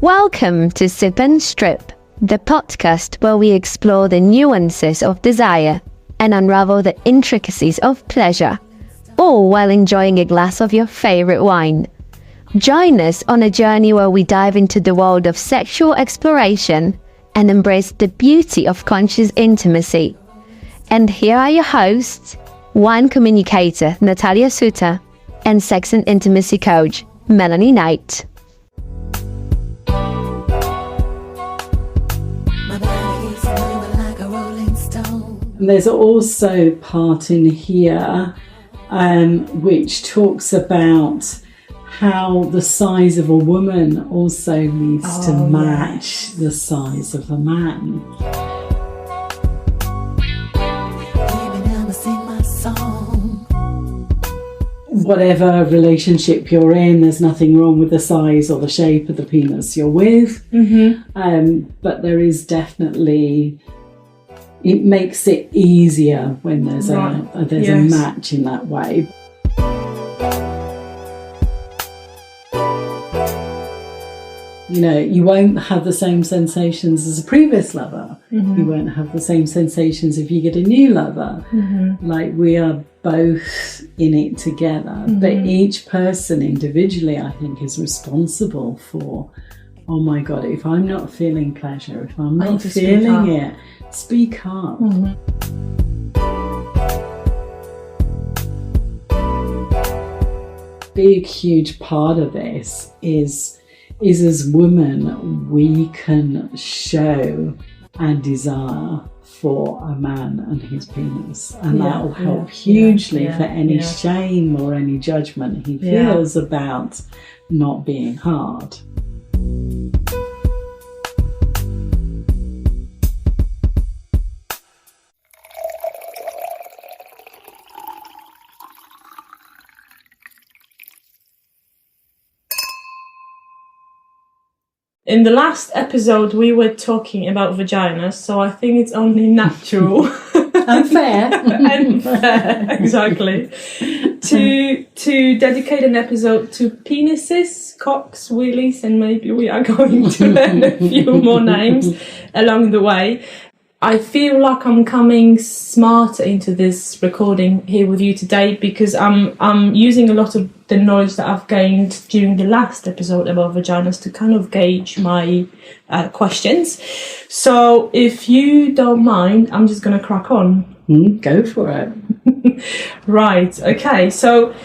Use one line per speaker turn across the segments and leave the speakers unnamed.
Welcome to Sip and Strip, the podcast where we explore the nuances of desire and unravel the intricacies of pleasure, all while enjoying a glass of your favorite wine. Join us on a journey where we dive into the world of sexual exploration and embrace the beauty of conscious intimacy. And here are your hosts, wine communicator Natalia Suter and sex and intimacy coach Melanie Knight.
There's also part in here which talks about how the size of a woman also needs to match the size of a man. Whatever relationship you're in, there's nothing wrong with the size or the shape of the penis you're with. But there is definitely, it makes it easier when there's a match in that way. You know, you won't have the same sensations as a previous lover. You won't have the same sensations if you get a new lover. Like, we are both in it together. But each person individually, I think, is responsible for, oh my God, if I'm not feeling pleasure, if I'm not feeling it, speak up. Big, huge part of this is as women, we can show and desire for a man and his penis, and that will help hugely for any shame or any judgment he feels about not being hard.
In the last episode, we were talking about vaginas, so I think it's only natural
and fair,
exactly, to dedicate an episode to penises, cocks, willies, and maybe we are going to learn a few more names along the way. I feel like I'm coming smarter into this recording here with you today because I'm using a lot of the knowledge that I've gained during the last episode about vaginas to kind of gauge my questions. So if you don't mind, I'm just going to crack on.
Go for it.
Right, okay, so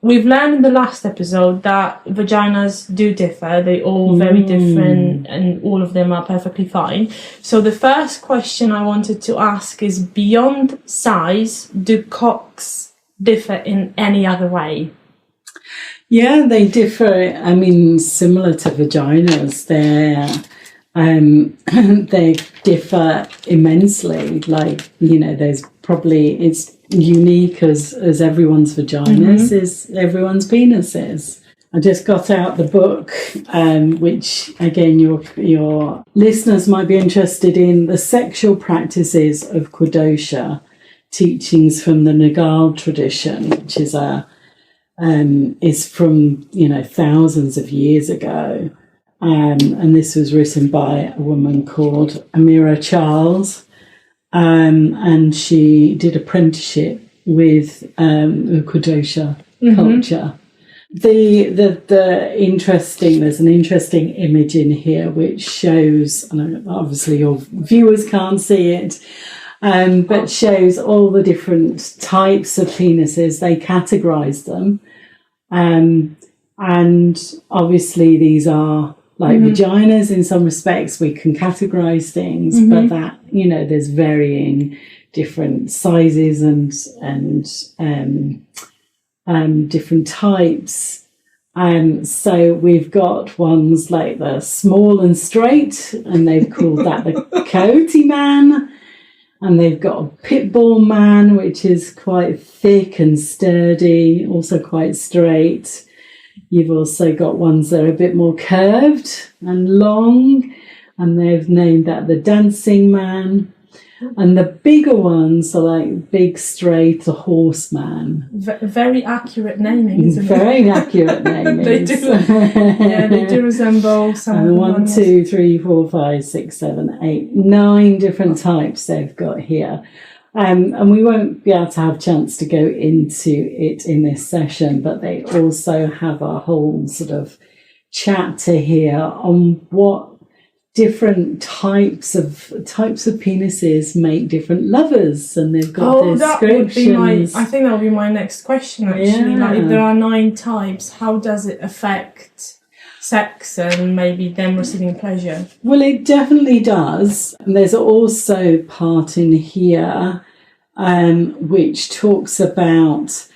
we've learned in the last episode that vaginas do differ. They're all very different and all of them are perfectly fine. So the first question I wanted to ask is, beyond size, do cocks differ in any other way?
Yeah, they differ. I mean, similar to vaginas, they differ immensely. Like, you know, it's unique as everyone's vaginas is everyone's penises. I just got out the book, which again your listeners might be interested in, the Sexual Practices of Quodoushka, teachings from the Nagal tradition, which is from thousands of years ago, and this was written by a woman called Amara Charles. And she did apprenticeship with the Quodoushka culture. There's an interesting image in here which shows, and obviously your viewers can't see it, but shows all the different types of penises. They categorize them, and obviously these are like vaginas in some respects. We can categorize things, but that, you know, there's varying different sizes and different types. So we've got ones like the small and straight, and they've called that the coyote man. And they've got a pit bull man, which is quite thick and sturdy, also quite straight. You've also got ones that are a bit more curved and long, and they've named that the dancing man. And the bigger ones are like big, straight, a horseman.
Very accurate naming, isn't it?
Very accurate naming.
They do. Yeah, they do resemble some.
And 1, 2, 3, 4, 5, 6, 7, 8, 9 different types they've got here. And we won't be able to have a chance to go into it in this session, but they also have a whole sort of chapter here on what different types of penises make different lovers, and they've got descriptions.
I think that would be my next question, actually.
Yeah.
Like, if there are 9 types, how does it affect sex and maybe them receiving pleasure?
Well, it definitely does. And there's also part in here which talks about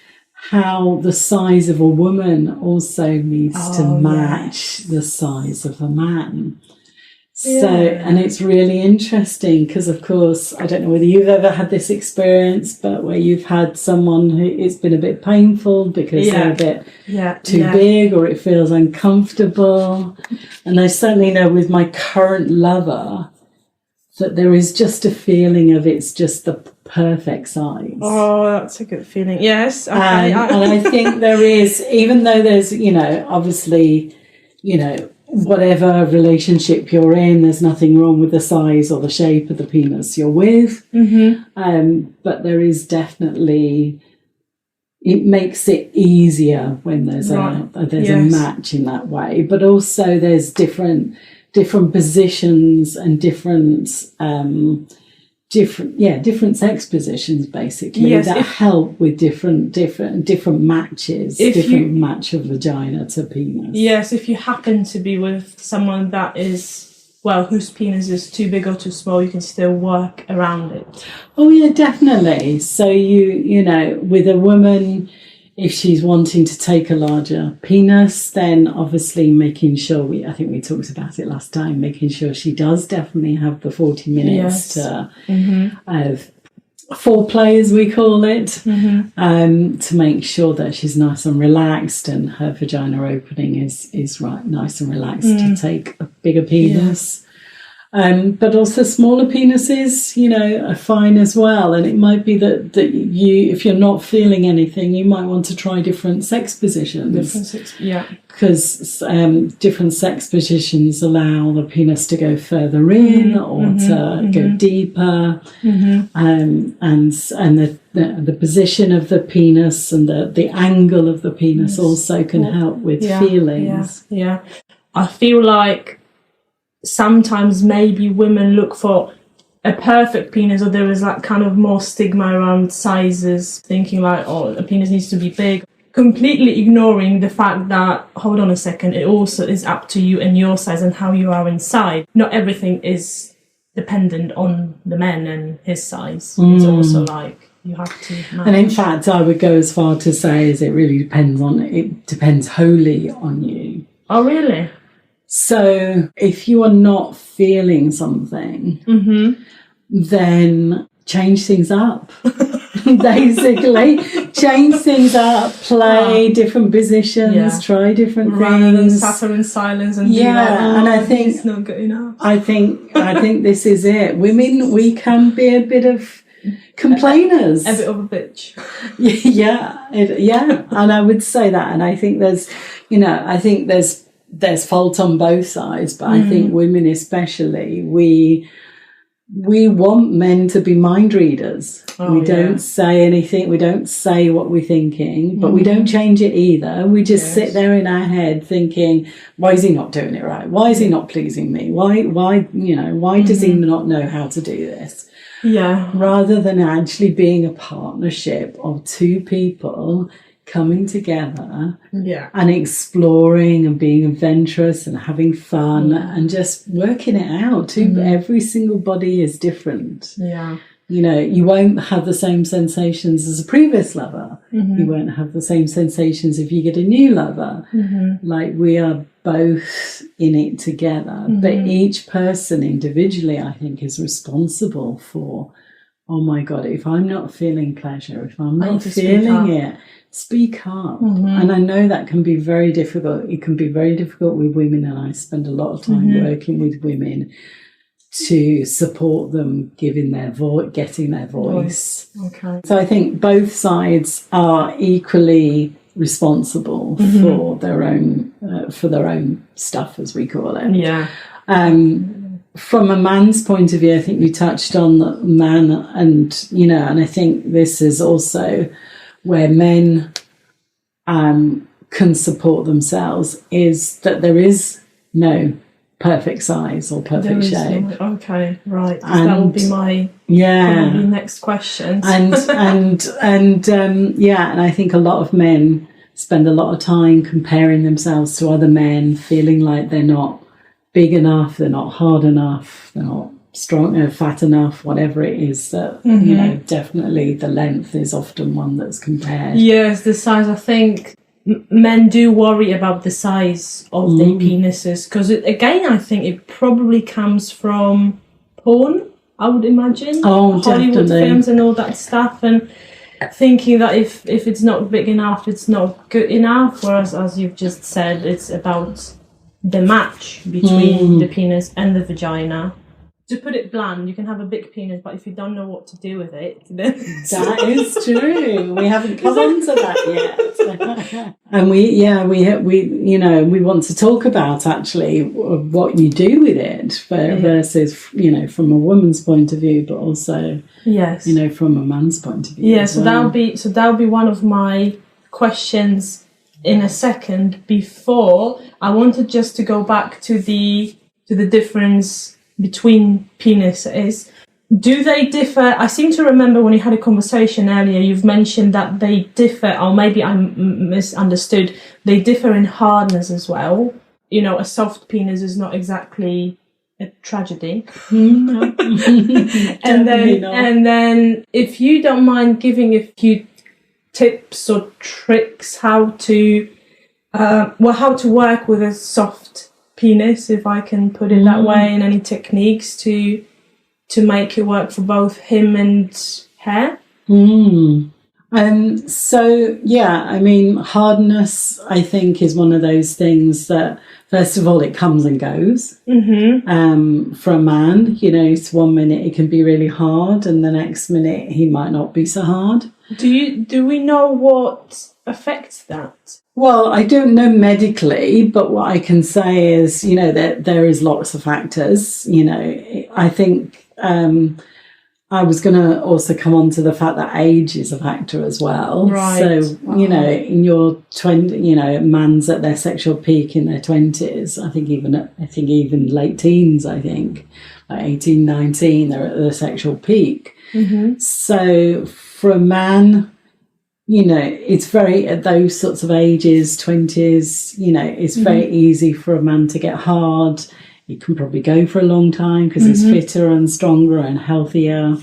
how the size of a woman also needs to match the size of a man. So, and it's really interesting because, of course, I don't know whether you've ever had this experience, but where you've had someone who it's been a bit painful because they're a bit too big, or it feels uncomfortable. And I certainly know with my current lover that there is just a feeling of it's just the perfect size.
Oh, that's a good feeling. Yes. Okay.
And I think there is, even though there's, obviously, whatever relationship you're in, there's nothing wrong with the size or the shape of the penis you're with. Mm-hmm. But there is definitely, it makes it easier when there's a match in that way. But also there's different positions and different sex positions basically that help with different matches, match of vagina to penis.
Yes, if you happen to be with someone that is, whose penis is too big or too small, you can still work around it.
Oh yeah, definitely. So you know, with a woman, if she's wanting to take a larger penis, then obviously making sure, I think we talked about it last time, making sure she does definitely have the 40 minutes to foreplay, as we call it, to make sure that she's nice and relaxed and her vagina opening is right, nice and relaxed to take a bigger penis. But also smaller penises, are fine as well. And it might be that you, if you're not feeling anything, you might want to try different sex positions. Because different sex positions allow the penis to go further in or to go deeper. And the position of the penis and the angle of the penis also can help with feelings.
Yeah. I feel like sometimes maybe women look for a perfect penis, or there is like kind of more stigma around sizes, thinking like, a penis needs to be big, completely ignoring the fact that, hold on a second, it also is up to you and your size and how you are inside. Not everything is dependent on the man and his size. It's also like you have to manage.
And in fact, I would go as far to say as it really depends wholly on you.
Oh, really?
So if you are not feeling something, then change things up. Basically, change things up, play different positions, try different things.
Rather than suffer in silence and be like,
and I think
it's not good enough.
I think this is it. Women, we can be a bit of complainers.
A bit of a bitch.
And I would say that. And I think there's fault on both sides, but I think women especially, we want men to be mind readers. We don't say anything, we don't say what we're thinking, but we don't change it either. We just sit there in our head thinking, why is he not doing it right? Why is he not pleasing me? Why does he not know how to do this?
Yeah.
Rather than actually being a partnership of two people coming together and exploring and being adventurous and having fun and just working it out. Every single body is different. You won't have the same sensations as a previous lover. You won't have the same sensations if you get a new lover. Like, we are both in it together, but each person individually, I think, is responsible for, oh my God, if I'm not feeling pleasure, if I'm not feeling it, speak up. And I know that can be very difficult. It can be very difficult with women, and I spend a lot of time working with women to support them getting their voice.
Okay.
So I think both sides are equally responsible for their own stuff, as we call it.
Yeah.
From a man's point of view, I think we touched on the man, and and I think this is also where men can support themselves, is that there is no perfect size or perfect shape.
Okay, right. That will be my probably next question.
And I think a lot of men spend a lot of time comparing themselves to other men, feeling like they're not big enough, they're not hard enough, they're not strong or fat enough, whatever it is. That definitely the length is often one that's compared.
Yes, the size. I think men do worry about the size of their penises, because again, I think it probably comes from porn, I would imagine.
Oh,
Hollywood
definitely.
films and all that stuff, and thinking that if it's not big enough, it's not good enough. Whereas, as you've just said, it's about the match between the penis and the vagina. To put it blunt, you can have a big penis, but if you don't know what to do with it, then
that is true. We haven't come on to that yet. And we want to talk about actually what you do with it versus, from a woman's point of view, but also,
yes,
from a man's point of view.
Yeah, so that'll be one of my questions in a second. Before, I wanted just to go back to the difference between penises. Do they differ? I seem to remember when you had a conversation earlier, you've mentioned that they differ, or maybe I misunderstood, they differ in hardness as well. A soft penis is not exactly a tragedy.
No.
and then if you don't mind giving a few tips or tricks how to work with a soft penis, if I can put it that way, and any techniques to make it work for both him and her. Hardness, I think, is one of those things that, first of all, it comes and goes. For a man, it's 1 minute it can be really hard, and the next minute he might not be so hard. Do we know what affects that?
Well, I don't know medically, but what I can say is, that there is lots of factors. I think I was going to also come on to the fact that age is a factor as well.
Right.
So, in your 20, man's at their sexual peak in their 20s. I think even late teens, like 18, 19, they're at their sexual peak. So for a man, it's very, at those sorts of ages, 20s, it's very easy for a man to get hard. He can probably go for a long time because he's fitter and stronger and healthier.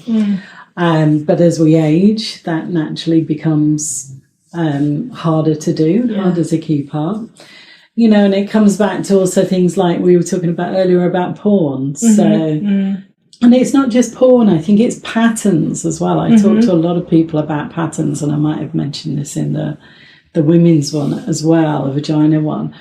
But as we age, that naturally becomes harder to do, harder to keep up. And it comes back to also things like we were talking about earlier about porn. And it's not just porn, I think it's patterns as well. I talk to a lot of people about patterns, and I might have mentioned this in the women's one as well, the vagina one.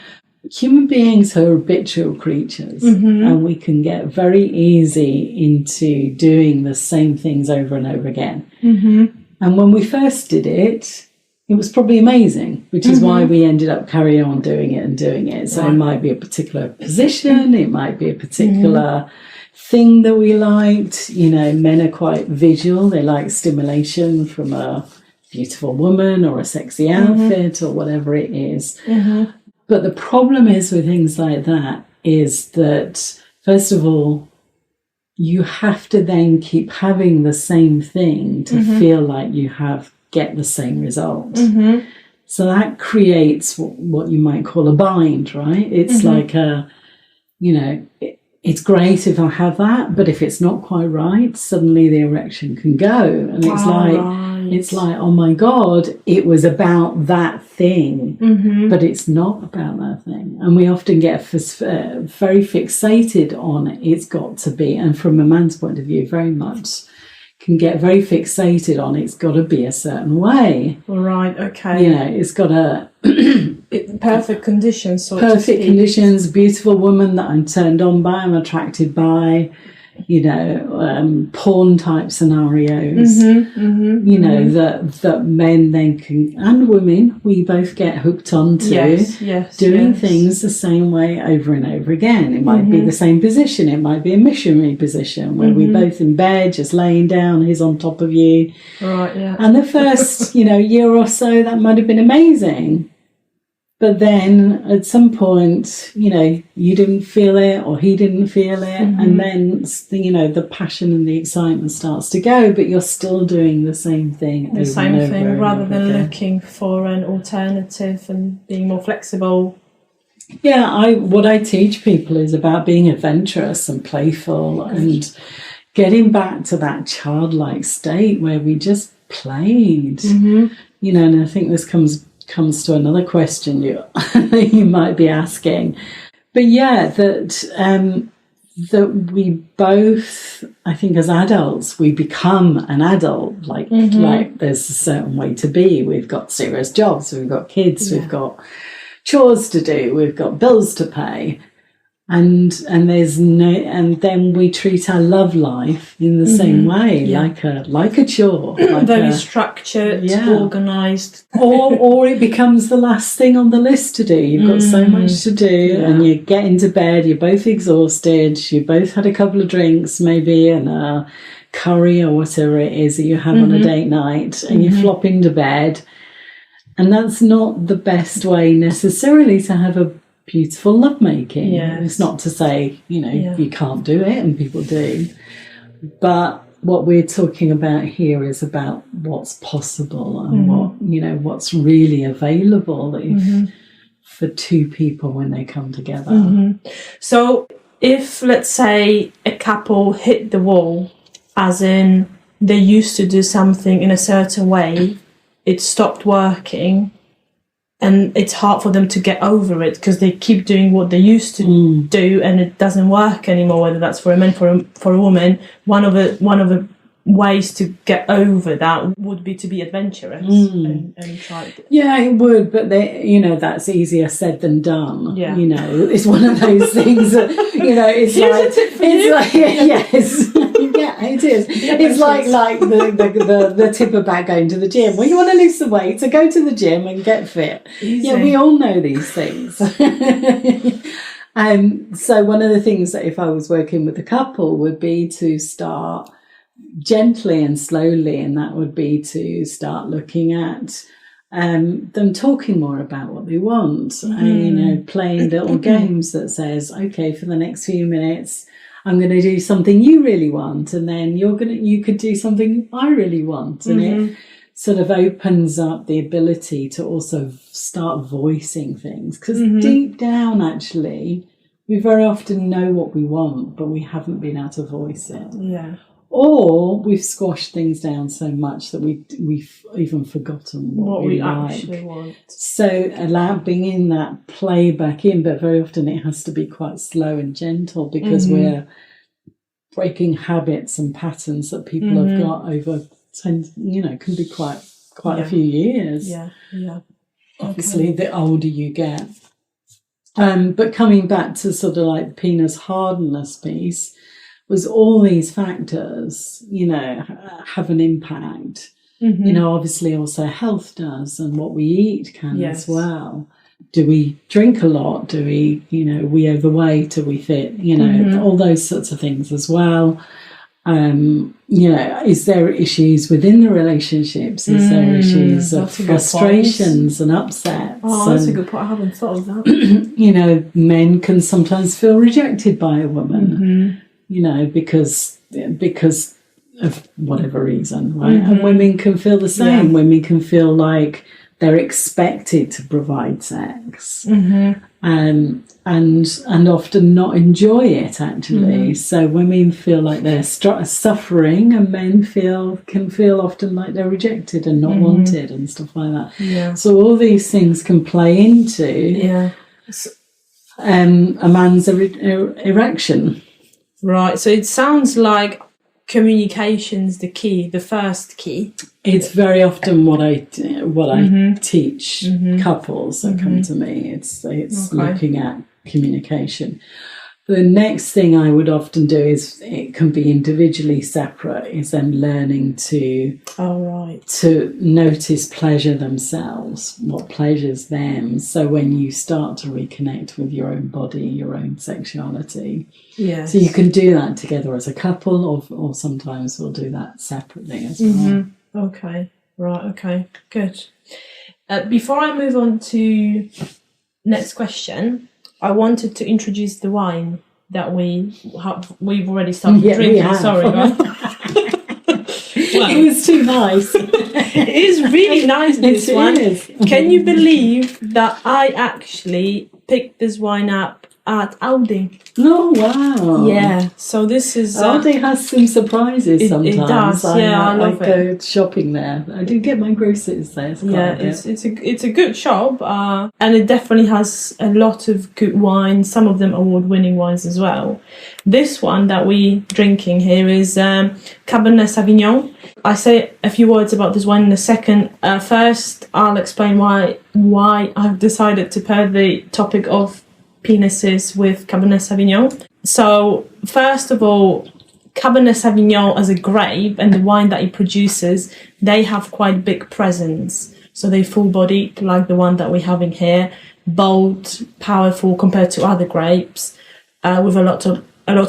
Human beings are habitual creatures, and we can get very easy into doing the same things over and over again. And when we first did it, it was probably amazing, which is why we ended up carrying on doing it. So it might be a particular position, it might be a particular thing that we liked. Men are quite visual. They like stimulation from a beautiful woman or a sexy outfit or whatever it is. But the problem is with things like that is that, first of all, you have to then keep having the same thing to feel like you get the same result. So that creates what you might call a bind, right? It's like it's great if I have that, but if it's not quite right, suddenly the erection can go. And it's like, oh my God, it was about that thing, but it's not about that thing. And we often get very fixated on it's got to be, and from a man's point of view, very much can get very fixated on it's got to be a certain way.
Right, okay.
It's got to...
perfect conditions,
perfect conditions, beautiful woman that I'm turned on by, I'm attracted by, porn type scenarios, that men then can, and women, we both get hooked onto doing things the same way over and over again. It might be the same position, it might be a missionary position where we're both in bed, just laying down, he's on top of you.
Right, yeah.
And the first, year or so, that might have been amazing. But then at some point, you didn't feel it or he didn't feel it. And then, the passion and the excitement starts to go, but you're still doing the same thing.
The same thing, rather than looking for an alternative and being more flexible.
Yeah, what I teach people is about being adventurous and playful and getting back to that childlike state where we just played. And I think this comes to another question you might be asking, but that we both, I think, as adults, we become an adult. Like there's a certain way to be. We've got serious jobs, we've got kids, we've got chores to do, we've got bills to pay. And then we treat our love life in the same way, like a chore,
very structured, organised,
or it becomes the last thing on the list to do. You've got so much to do, and you get into bed. You're both exhausted. You both had a couple of drinks, maybe, and a curry or whatever it is that you have on a date night, and you flop into bed. And that's not the best way necessarily to have a beautiful lovemaking. It's not to say you can't do it, and people do, but what we're talking about here is about what's possible and what's really available for two people when they come together.
So if, let's say, a couple hit the wall, as in they used to do something in a certain way, it stopped working, and it's hard for them to get over it because they keep doing what they used to do, and it doesn't work anymore. Whether that's for a man, for a woman, one of the ways to get over that would be to be adventurous and try.
Yeah, it would, but that's easier said than done.
Yeah,
it's one of those things that it's yes. Yeah, it is. It's like the tip about going to the gym. Well, you want to lose the weight, so go to the gym and get fit. Easy. Yeah, we all know these things. So one of the things that if I was working with a couple would be to start gently and slowly, and that would be to start looking at them talking more about what they want, and playing little games that says, okay, for the next few minutes I'm going to do something you really want, and then you could do something I really want, and it sort of opens up the ability to also start voicing things, because deep down, actually, we very often know what we want, but we haven't been able to voice it.
Yeah.
Or we've squashed things down so much that we've even forgotten what we
actually want.
So bringing that play back in, but very often it has to be quite slow and gentle, because we're breaking habits and patterns that people have got over can be quite a few years.
Yeah, yeah.
Obviously, the older you get. But coming back to sort of like the penis hardness piece, was all these factors, have an impact. Obviously also health does, and what we eat can as well. Do we drink a lot? Do we, we overweight? Are we fit? All those sorts of things as well. Is there issues within the relationships? Is there issues of frustrations and upsets?
Oh, that's a good point. I haven't thought of that.
Men can sometimes feel rejected by a woman. Because of whatever reason, right? And women can feel the same. Women can feel like they're expected to provide sex, and often not enjoy it, actually. So women feel like they're suffering, and men can feel often like they're rejected and not wanted and stuff like that. Yeah. So all these things can play into a man's erection.
Right, so it sounds like communication's the key, the first key.
It's very often what I teach couples that come to me. It's looking at communication. The next thing I would often do is, it can be individually separate, is them learning to notice pleasure themselves, what pleasures them. So when you start to reconnect with your own body, your own sexuality.
Yes.
So you can do that together as a couple, or sometimes we'll do that separately as well.
Okay. Right. Okay. Good. Before I move on to next question, I wanted to introduce the wine that we've already started drinking. Sorry,
it was too nice.
It is really nice, this one. Can you believe that I actually picked this wine up at Aldi?
Oh, wow.
Yeah, so this is...
Aldi has some surprises sometimes.
It does, I love it.
I go shopping there. I do get my groceries there.
It's a good shop, and it definitely has a lot of good wines, some of them award-winning wines as well. This one that we're drinking here is Cabernet Sauvignon. I say a few words about this wine in a second. First, I'll explain why I've decided to pair the topic of penises with Cabernet Sauvignon. So, first of all, Cabernet Sauvignon as a grape and the wine that it produces, they have quite big presence. So they're full-bodied, like the one that we're having here, bold, powerful compared to other grapes, with a lot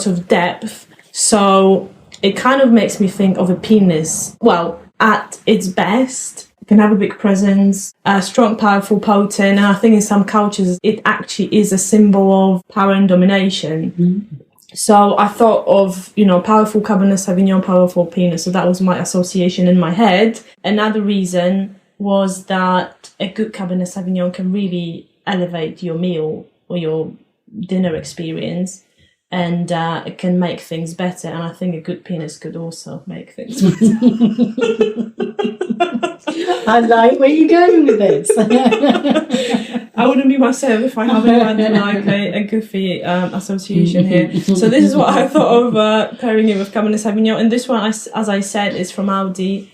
of depth. So it kind of makes me think of a penis. Well, at its best, it can have a big presence, strong, powerful, potent, and I think in some cultures it actually is a symbol of power and domination. So I thought of, powerful Cabernet Sauvignon, powerful penis, so that was my association in my head. Another reason was that a good Cabernet Sauvignon can really elevate your meal or your dinner experience, and it can make things better, and I think a good penis could also make things better.
I like where you're going with this.
I wouldn't be myself if I haven't had like a goofy association here. So this is what I thought of pairing it with Cabernet Sauvignon. And this one, as I said, is from Aldi,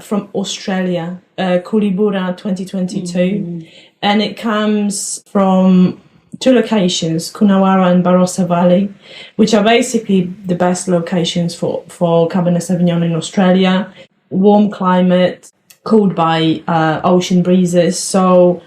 from Australia, Kulibura 2022. And it comes from two locations, Coonawarra and Barossa Valley, which are basically the best locations for Cabernet Sauvignon in Australia. Warm climate, cooled by ocean breezes, so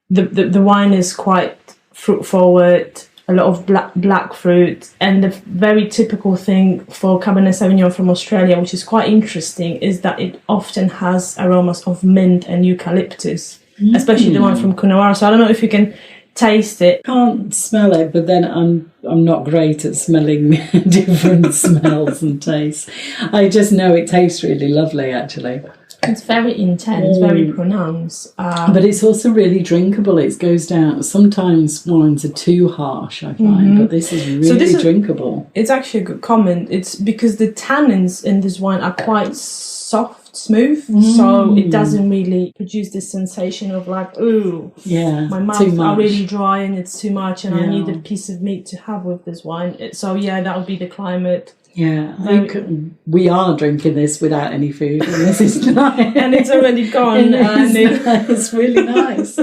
the wine is quite fruit forward, a lot of black fruit, and the very typical thing for Cabernet Sauvignon from Australia, which is quite interesting, is that it often has aromas of mint and eucalyptus, especially the one from Coonawarra. So I don't know if you can taste it.
Can't smell it, but then I'm not great at smelling different smells and tastes. I just know it tastes really lovely, actually.
It's very intense, very pronounced.
But it's also really drinkable. It goes down. Sometimes wines are too harsh, I find, but this is really drinkable.
It's actually a good comment. It's because the tannins in this wine are quite soft, smooth, so it doesn't really produce this sensation of like, ooh, my mouth are really dry and it's too much, and I need a piece of meat to have with this wine. So that would be the climate.
Yeah, I think we are drinking this without any food, and this is nice.
And it's already gone.
It's really nice.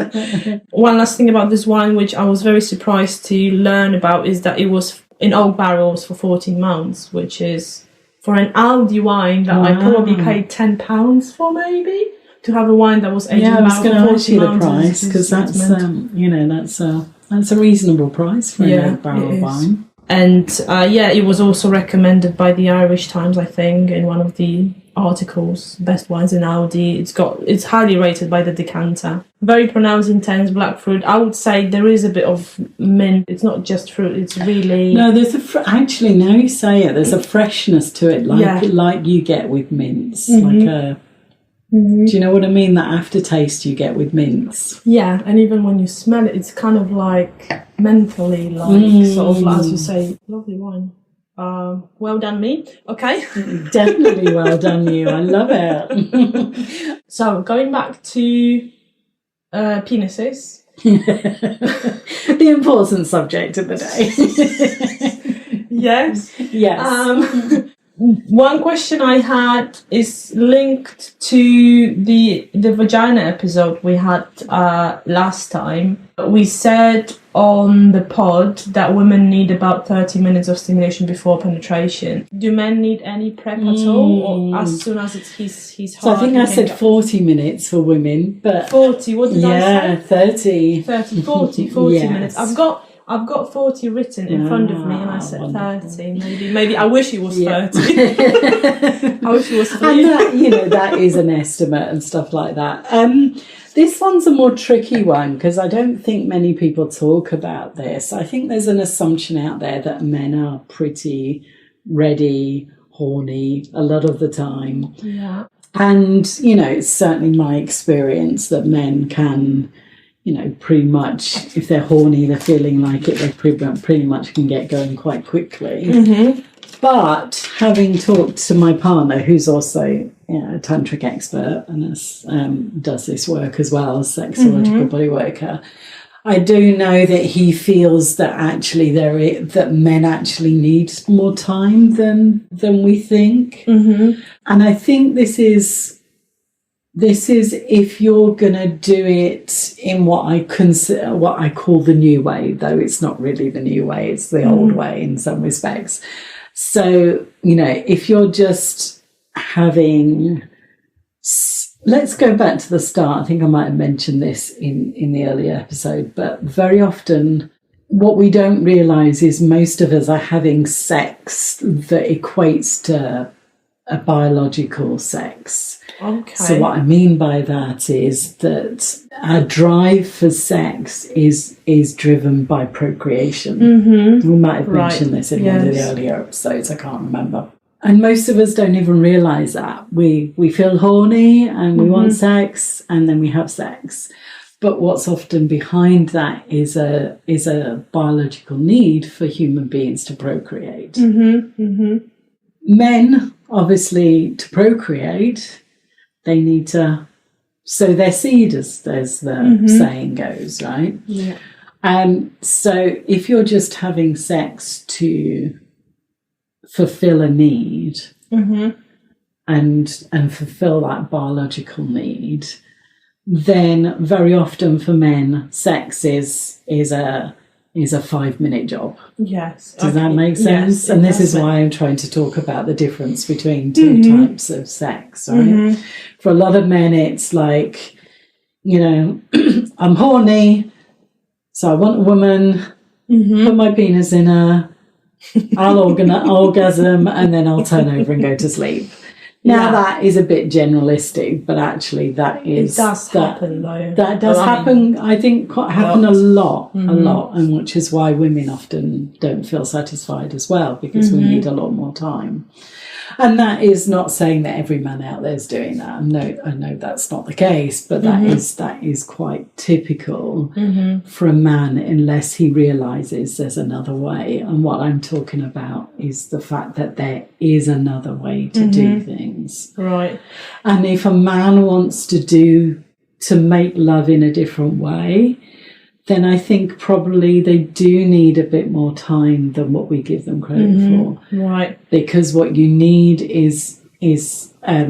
One last thing about this wine, which I was very surprised to learn about, is that it was in oak barrels for 14 months, which is for an Aldi wine that I probably paid £10 for, maybe, to have a wine that was aged in barrels. I was going to ask you the price, because that's a reasonable price for an oak barrel wine. And it was also recommended by the Irish Times, I think, in one of the articles, best wines in Aldi. It's highly rated by the decanter. Very pronounced, intense black fruit. I would say there is a bit of mint. It's not just fruit. It's really
there's actually, now you say it, there's a freshness to it, like you get with mints, like a. Do you know what I mean? That aftertaste you get with mints.
Yeah, and even when you smell it, it's kind of like mentally, like sort of, as you say, lovely wine. Well done, me. Okay.
Definitely well done, you. I love it.
So, going back to penises.
The important subject of the day.
Yes.
Yes.
One question I had is linked to the vagina episode we had last time. We said on the pod that women need about 30 minutes of stimulation before penetration. Do men need any prep at all, or as soon as it's he's hard?
So I think I said 40 minutes for women, but
40. What did I say?
30.
40
Yes.
minutes. I've got 40 written in front of me, and I said
wonderful.
30. Maybe I wish it was 30. I wish it was 30.
And that, that is an estimate and stuff like that. This one's a more tricky one because I don't think many people talk about this. I think there's an assumption out there that men are pretty ready, horny a lot of the time.
Yeah.
And, it's certainly my experience that men can, pretty much, if they're horny, they're feeling like it, they pretty much can get going quite quickly.
Mm-hmm.
But having talked to my partner, who's also a tantric expert and does this work as well as sexological body worker, I do know that he feels that actually that men actually need more time than we think. Mm-hmm. And I think this is if you're going to do it in what I call the new way, though it's not really the new way, it's the old way in some respects. So, if you're just having, let's go back to the start. I think I might have mentioned this in the earlier episode, but very often what we don't realise is most of us are having sex that equates to a biological sex.
Okay.
So what I mean by that is that our drive for sex is driven by procreation. Mm-hmm. We might have mentioned this in one of the earlier episodes, I can't remember. And most of us don't even realise that. We feel horny and we want sex, and then we have sex. But what's often behind that is a biological need for human beings to procreate. Mm-hmm. Mm-hmm. Men, obviously, to procreate, they need to sow their seed, as the saying goes, right?
Yeah.
So if you're just having sex to fulfill a need and fulfill that biological need, then very often for men, sex is a 5-minute job.
Yes.
Does that make sense?
Yes,
and this is why I'm trying to talk about the difference between two types of sex, right? For a lot of men, it's like, I'm horny, so I want a woman, put my penis in her, I'll orgasm, and then I'll turn over and go to sleep. Now that is a bit generalistic, but actually that is...
It does happen, though.
That does happen, I think, happen a lot, and which is why women often don't feel satisfied as well, because we need a lot more time. And that is not saying that every man out there is doing that. I know that's not the case, but that is quite typical for a man, unless he realises there's another way. And what I'm talking about is the fact that there is another way to do things.
Right.
And if a man wants to make love in a different way, then I think probably they do need a bit more time than what we give them credit for.
Right.
Because what you need is a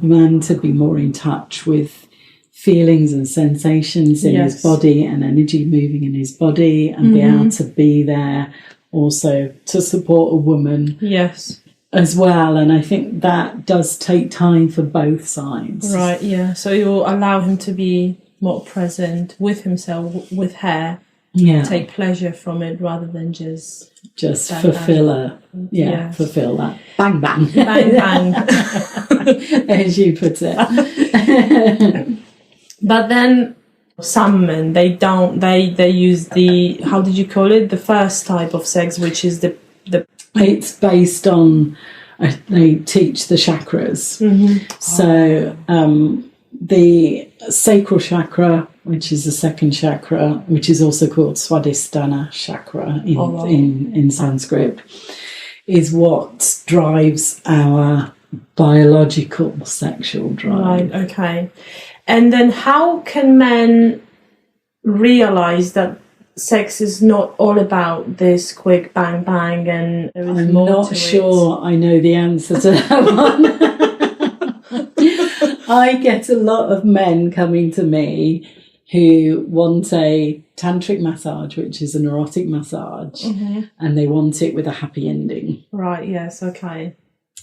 man to be more in touch with feelings and sensations in his body and energy moving in his body, and be able to be there also to support a woman.
Yes.
As well, and I think that does take time for both sides.
Right, yeah. So you will allow him to be more present with himself, with her, take pleasure from it rather than just
fulfill fulfill that bang bang
bang
as you put it.
But then some men, they use the, how did you call it, the first type of sex, which is the
it's based on they teach the chakras. So the sacral chakra, which is the second chakra, which is also called Swadhisthana chakra in Sanskrit, is what drives our biological sexual drive.
Right, okay. And then how can men realise that sex is not all about this quick bang bang, and there is
I'm
more
not
to
sure I know the answer to that one. I get a lot of men coming to me who want a tantric massage, which is an erotic massage, and they want it with a happy ending.
Right, yes, okay.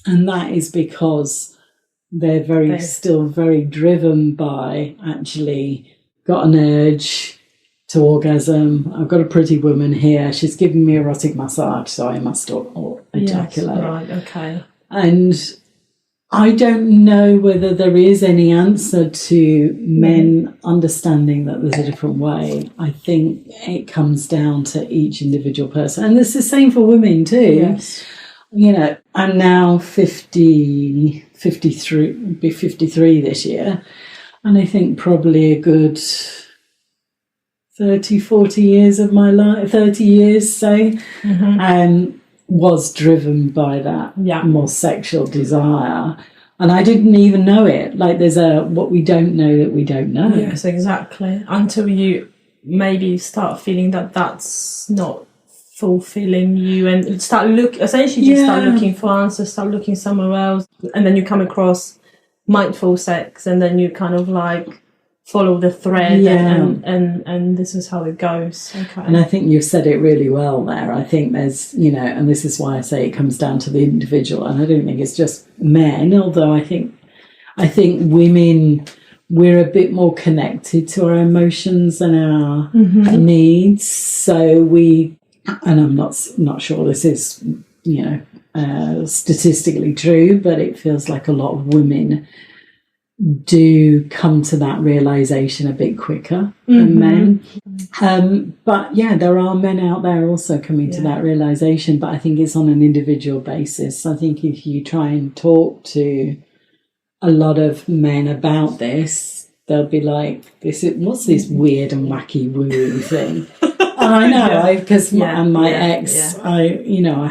And that is because they're still very driven by, actually got an urge to orgasm. I've got a pretty woman here. She's giving me erotic massage, so I must ejaculate.
Yes, right, okay.
And I don't know whether there is any answer to men understanding that there's a different way. I think it comes down to each individual person. And it's the same for women too.
Yes.
You know, I'm now 53 this year. And I think probably a good 30, 40 years of my life, 30 years, say, was driven by that more sexual desire. And I didn't even know it. Like, there's what we don't know that we don't know.
Yes, exactly. Until you maybe start feeling that that's not fulfilling you, and start looking for answers, start looking somewhere else. And then you come across mindful sex, and then you kind of like follow the thread, and this is how it goes. Okay.
And I think you've said it really well there. I think there's, you know, and this is why I say it comes down to the individual, and I don't think it's just men, although I think women, we're a bit more connected to our emotions and our needs. So and I'm not sure this is, you know, statistically true, but it feels like a lot of women do come to that realization a bit quicker than men. But yeah, there are men out there also coming to that realization, but I think it's on an individual basis. I think if you try and talk to a lot of men about this, they'll be like, what's this weird and wacky woo thing? And I know, because my ex, I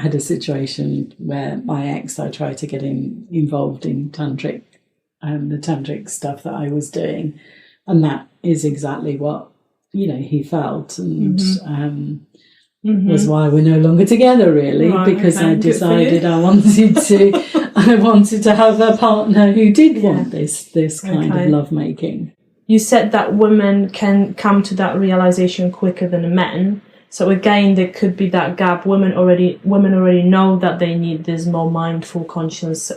had a situation where my ex, I tried to get him involved in tantric, the tantric stuff that I was doing, and that is exactly what, you know, he felt, and was why we're no longer together, really, because I decided I wanted to have a partner who did want this kind of lovemaking.
You said that women can come to that realization quicker than men. So again, there could be that gap. Women already know that they need this more mindful, conscious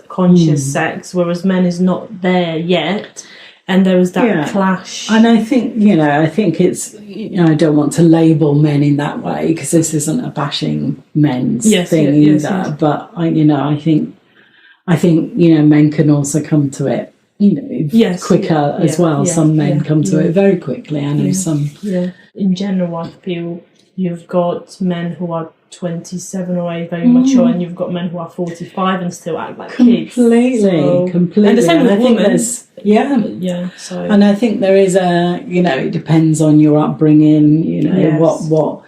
sex, whereas men is not there yet, and there is that clash.
And I think it's, you know, I don't want to label men in that way, because this isn't a bashing men's thing either. Yes. But I think you know, men can also come to it, you know, quicker as well. Some men come to it very quickly. I know some. Yeah.
In general, I feel you've got men who are 27 or 8, very mature, and you've got men who are 45 and still act like kids. Completely. And the same with women. So.
And I think there is it depends on your upbringing, you know, what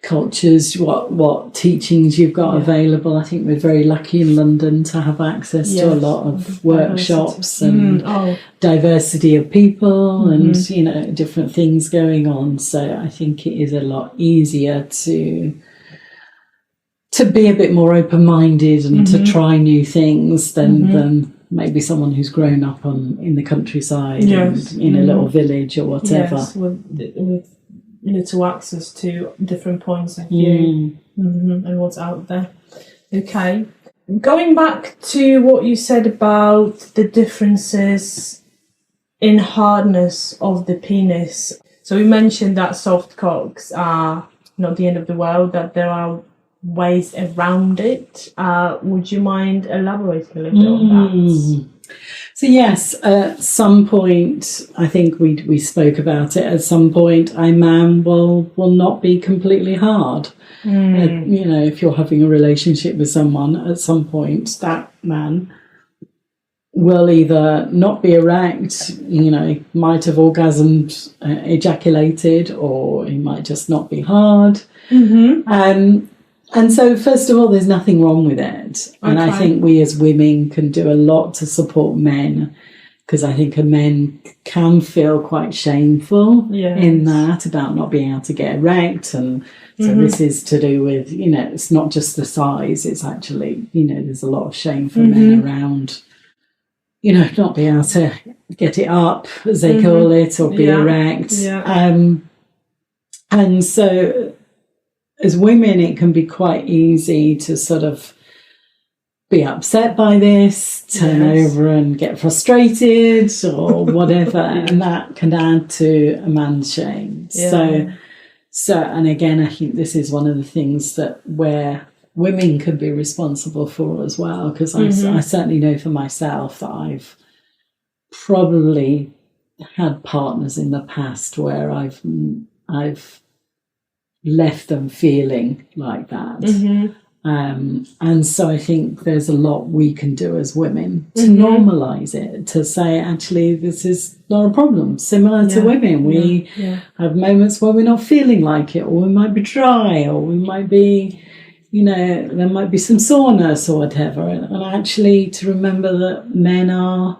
cultures, what teachings you've got available. I think we're very lucky in London to have access to a lot of workshops and diversity of people and, you know, different things going on. So I think it is a lot easier to be a bit more open-minded and to try new things than maybe someone who's grown up in the countryside and in a little village or whatever.
Yes, with little access to different points of view and what's out there. Okay. Going back to what you said about the differences in hardness of the penis. So we mentioned that soft cocks are not the end of the world, that there are ways around it. Would you mind elaborating a little bit on that?
So yes, at some point, I think we spoke about it. At some point, a man will not be completely hard. You know, if you're having a relationship with someone, at some point, that man will either not be erect, you know, might have orgasmed, ejaculated, or he might just not be hard. And so, first of all, there's nothing wrong with it. And I think we as women can do a lot to support men because I think men can feel quite shameful in that about not being able to get erect. And so this is to do with, it's not just the size, it's actually, there's a lot of shame for men around, not being able to get it up, as they call it, or be erect. And so as women, it can be quite easy to sort of be upset by this, turn over and get frustrated or whatever, and that can add to a man's shame. So, and again, I think this is one of the things that where women could be responsible for as well, because I certainly know for myself that I've probably had partners in the past where I've left them feeling like that. And so I think there's a lot we can do as women to normalise it, to say, actually, this is not a problem. Similar to women, we have moments where we're not feeling like it, or we might be dry, or we might be, there might be some soreness or whatever. And actually to remember that men are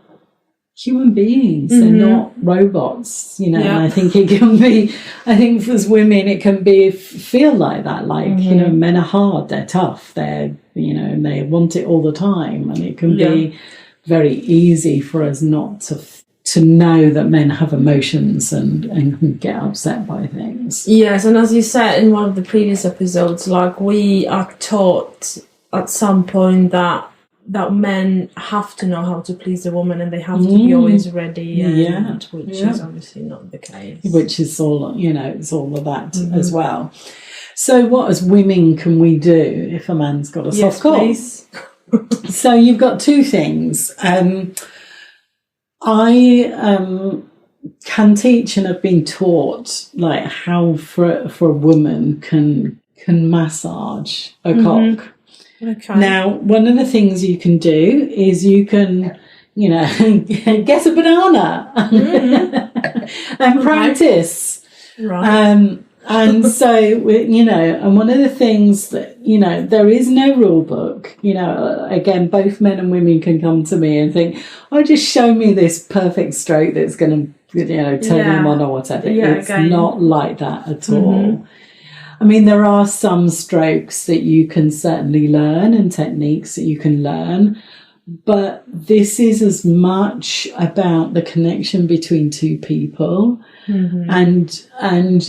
human beings, they're not robots, and I think it can be, as women it can be feel like that, like men are hard, they're tough, they're and they want it all the time, and it can be very easy for us not to know that men have emotions and can get upset by things.
Yes, and as you said in one of the previous episodes, like, we are taught at some point that men have to know how to please a woman, and they have to be always ready, which is obviously not the case. Which is
all, it's all of that as well. So what as women can we do if a man's got a soft cock?
Please.
So you've got two things. I can teach and have been taught like how for a woman can massage a cock.
Okay.
Now, one of the things you can do is you can, get a banana and practice.
Right.
And so, and one of the things that, there is no rule book. Again, both men and women can come to me and think, just show me this perfect stroke that's going to, turn them on or whatever. It's not like that at all. I mean, there are some strokes that you can certainly learn and techniques that you can learn, but this is as much about the connection between two people and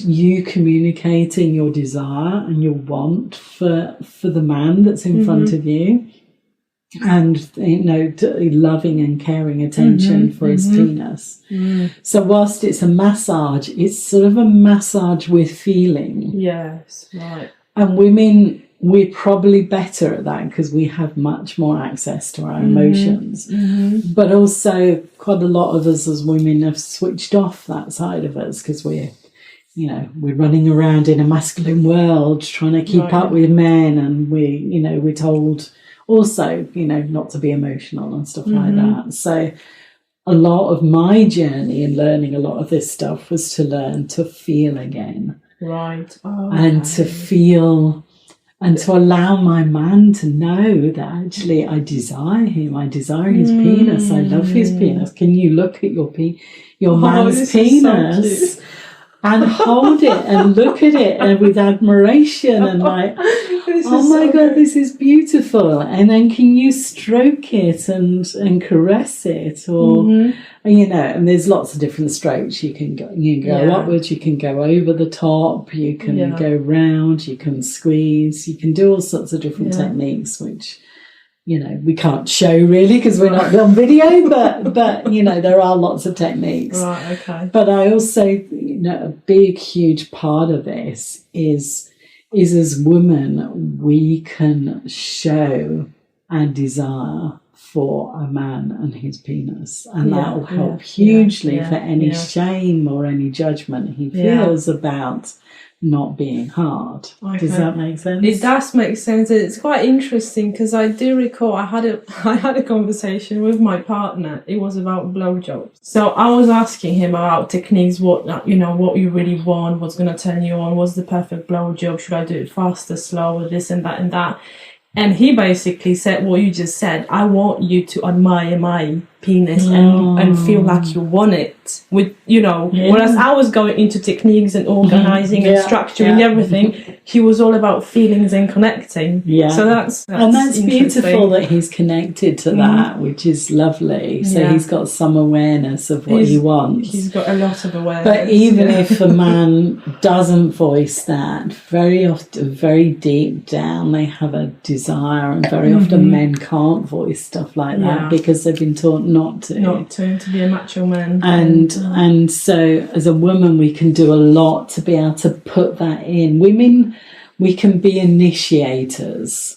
you communicating your desire and your want for the man that's in front of you, and loving and caring attention for his penis. So whilst it's a massage, it's sort of a massage with feeling.
Yes, right.
And women, we're probably better at that because we have much more access to our emotions. But also quite a lot of us as women have switched off that side of us because we're running around in a masculine world trying to keep up with men, and we're told also, not to be emotional and stuff like that. So a lot of my journey in learning a lot of this stuff was to learn to feel again.
Right.
And to feel and to allow my man to know that actually I desire him. I desire his penis. I love his penis. Can you look at your man's penis? And hold it and look at it and with admiration and like, oh my God, this is beautiful. And then can you stroke it and caress it, or and there's lots of different strokes. You can go upwards, you can go over the top, you can go round, you can squeeze, you can do all sorts of different techniques, which we can't show really because we're not on video, but there are lots of techniques.
Right, okay.
But I also, a big, huge part of this is as women, we can show our desire for a man and his penis, and that will help hugely for any shame or any judgment he feels about not being hard. Okay. Does that make sense?
It does make sense. It's quite interesting because I do recall I had a conversation with my partner. It was about blowjobs. So I was asking him about techniques, what you really want, what's going to turn you on, what's the perfect blowjob, should I do it faster, slower, this and that. And he basically said what you just said. I want you to admire my penis and feel like you want it with, you know, whereas I was going into techniques and organizing and structuring everything, he was all about feelings and connecting. So that's
and that's beautiful that he's connected to that, which is lovely. So he's got some awareness of what he wants.
He's got a lot of awareness.
But even if a man doesn't voice that, very often, very deep down, they have a desire, and very often men can't voice stuff like that because they've been taught not to
be a macho man.
And so as a woman we can do a lot to be able to put that in. Women, we can be initiators.